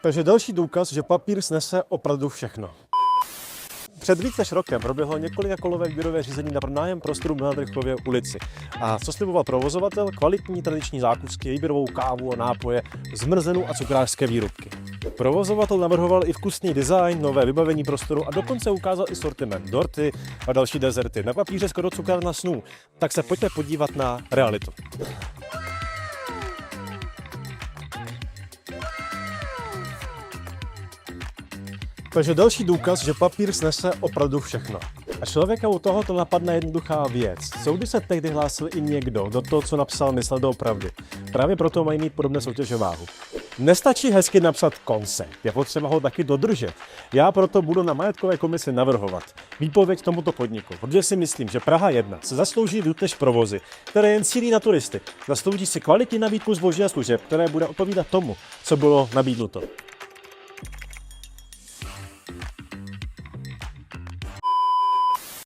Takže další důkaz, že papír snese opravdu všechno. Před víc než rokem proběhlo několika kolové výběrové řízení na pronájem prostoru na Nadrychlově ulici. A co sliboval provozovatel? Kvalitní tradiční zákusky, výběrovou kávu a nápoje, zmrzenou a cukrářské výrobky. Provozovatel navrhoval i vkusný design, nové vybavení prostoru a dokonce ukázal i sortiment dorty a další dezerty. Na papíře skoro cukrárna snů. Tak se pojďme podívat na realitu. Takže další důkaz, že papír snese opravdu všechno. A člověka u tohoto napadne jednoduchá věc. Soudy se tehdy hlásil i někdo, do toho, co napsal, myslel doopravdy. Právě proto mají mít podobné soutěže váhu. Nestačí hezky napsat koncept, je potřeba ho taky dodržet. Já proto budu na majetkové komisi navrhovat výpověď tomuto podniku, protože si myslím, že Praha 1 se zaslouží víc než provozy, které jen cílí na turisty. Zaslouží si kvalitní nabídku zboží a služeb, které bude odpovídat tomu, co bylo nabídnuto.